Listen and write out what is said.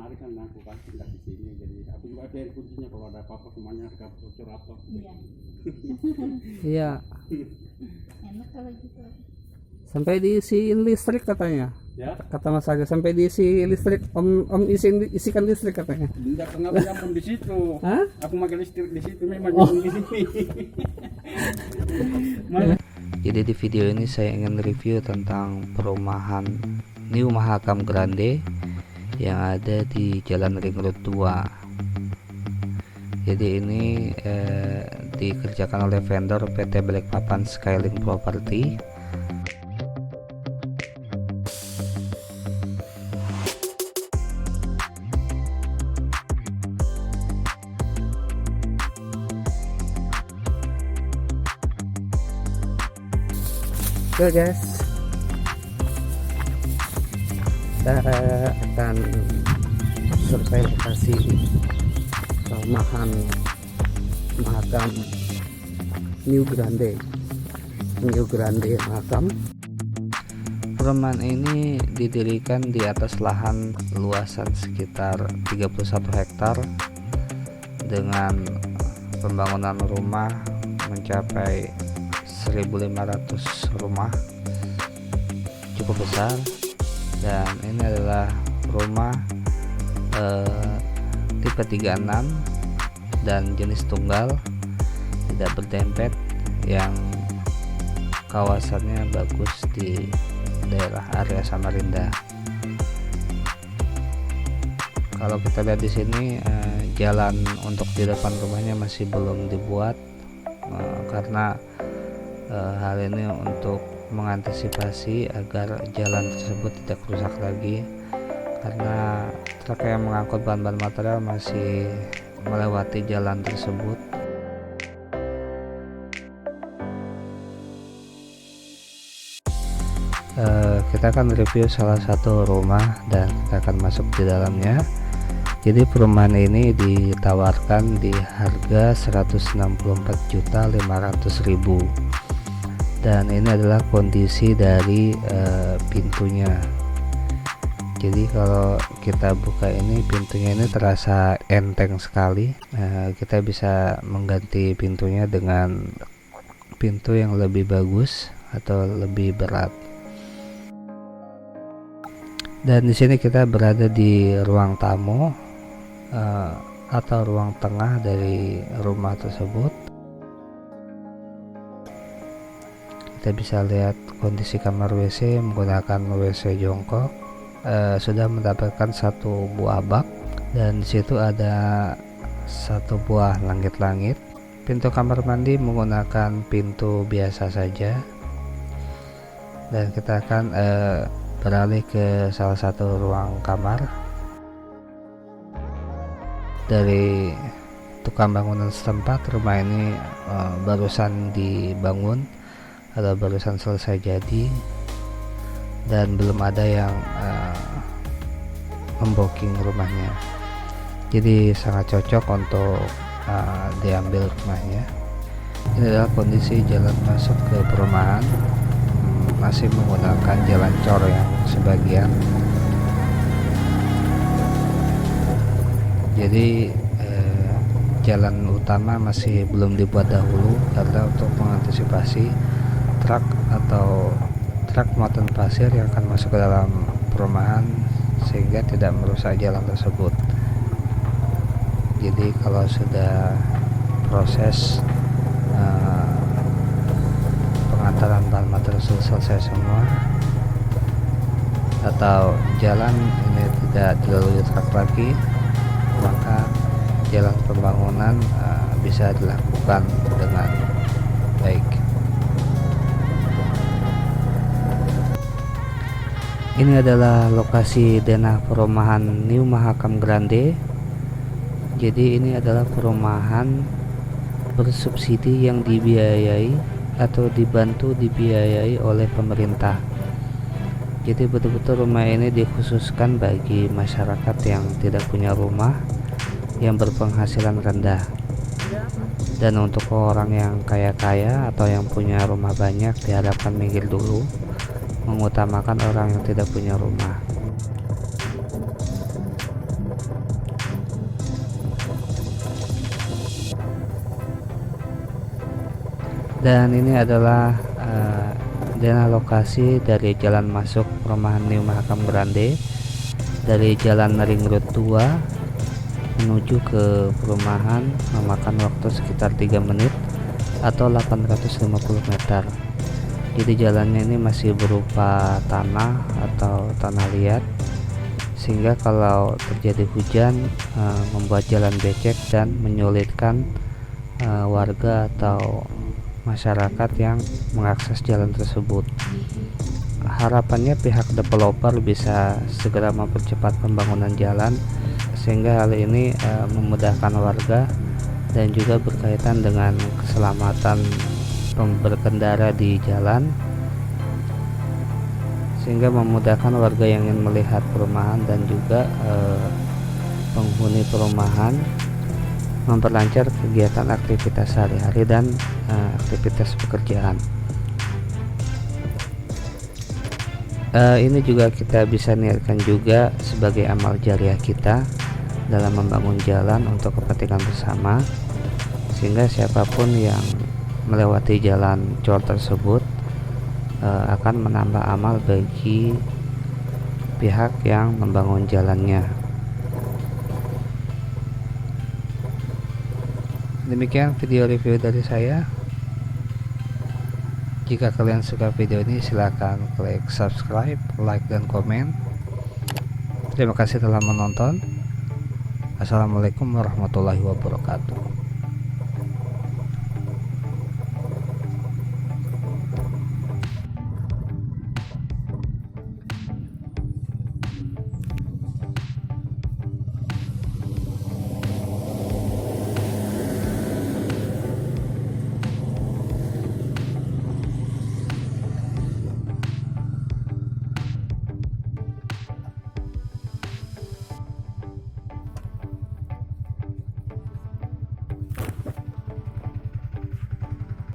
hari kan aku kan tinggal di sini, jadi aku juga ada kuncinya kalau ada apa-apa semuanya harga bocor apa. Iya. Iya, Enak kalau gitu. sampai diisiin listrik katanya. Ya, Kata Mas Aga sampai diisi listrik, om isikan listrik katanya. tidak pernah pun di situ. Hah? Aku pakai listrik di situ memang di sini. Jadi di video ini saya ingin review tentang perumahan New Mahakam Grande yang ada di Jalan Ring Road 2. Jadi ini dikerjakan oleh vendor PT Balikpapan Skylink Property. Oke guys, kita akan survei lokasi perumahan Mahakam New Grande Mahakam. Perumahan ini didirikan di atas lahan luasan sekitar 31 hektar dengan pembangunan rumah mencapai 1.500 rumah, cukup besar. Dan ini adalah rumah tipe 36 dan jenis tunggal, tidak berdempet, yang kawasannya bagus di daerah area Samarinda. Kalau kita lihat di sini, jalan untuk di depan rumahnya masih belum dibuat, karena hal ini untuk mengantisipasi agar jalan tersebut tidak rusak lagi, karena truk yang mengangkut bahan-bahan material masih melewati jalan tersebut. Kita akan review salah satu rumah dan kita akan masuk di dalamnya. Jadi perumahan ini ditawarkan di harga 164.500.000. Dan ini adalah kondisi dari pintunya. Jadi kalau kita buka ini, pintunya ini terasa enteng sekali. Kita bisa mengganti pintunya dengan pintu yang lebih bagus atau lebih berat. Dan di sini kita berada di ruang tamu atau ruang tengah dari rumah tersebut. Kita bisa lihat kondisi kamar WC menggunakan WC jongkok. Sudah mendapatkan satu buah bak, dan disitu ada satu buah langit-langit. Pintu kamar mandi menggunakan pintu biasa saja. Dan kita akan beralih ke salah satu ruang kamar. Dari tukang bangunan setempat, rumah ini barusan dibangun atau barusan selesai jadi, dan belum ada yang memboking rumahnya. Jadi sangat cocok untuk diambil rumahnya. Ini adalah kondisi jalan masuk ke perumahan, masih menggunakan jalan cor yang sebagian. Jadi jalan utama masih belum dibuat dahulu, karena untuk mengantisipasi truk atau truk muatan pasir yang akan masuk ke dalam perumahan sehingga tidak merusak jalan tersebut. Jadi kalau sudah proses pengantaran bahan material selesai semua, atau jalan ini tidak dilalui truk lagi, maka jalan pembangunan bisa dilakukan dengan baik. Ini adalah lokasi denah perumahan New Mahakam Grande. Jadi ini adalah perumahan bersubsidi yang dibiayai atau dibiayai oleh pemerintah. Jadi betul-betul rumah ini dikhususkan bagi masyarakat yang tidak punya rumah, yang berpenghasilan rendah. Dan untuk orang yang kaya-kaya atau yang punya rumah banyak, diharapkan minggir dulu, mengutamakan orang yang tidak punya rumah. Dan ini adalah denah lokasi dari jalan masuk perumahan New Mahakam Grande dari jalan Ring Road 2 menuju ke perumahan memakan waktu sekitar 3 menit atau 850 meter. Jadi jalannya ini masih berupa tanah atau tanah liat, sehingga kalau terjadi hujan membuat jalan becek dan menyulitkan warga atau masyarakat yang mengakses jalan tersebut. Harapannya pihak developer bisa segera mempercepat pembangunan jalan, sehingga hal ini memudahkan warga dan juga berkaitan dengan keselamatan berkendara di jalan, sehingga memudahkan warga yang ingin melihat perumahan dan juga penghuni perumahan memperlancar kegiatan aktivitas sehari-hari dan aktivitas pekerjaan. Ini juga kita bisa niatkan juga sebagai amal jariah kita dalam membangun jalan untuk kepentingan bersama, sehingga siapapun yang melewati jalan cor tersebut akan menambah amal bagi pihak yang membangun jalannya. Demikian video review dari saya. Jika kalian suka video ini, silahkan klik subscribe, like, dan komen. Terima kasih telah menonton. Assalamualaikum warahmatullahi wabarakatuh.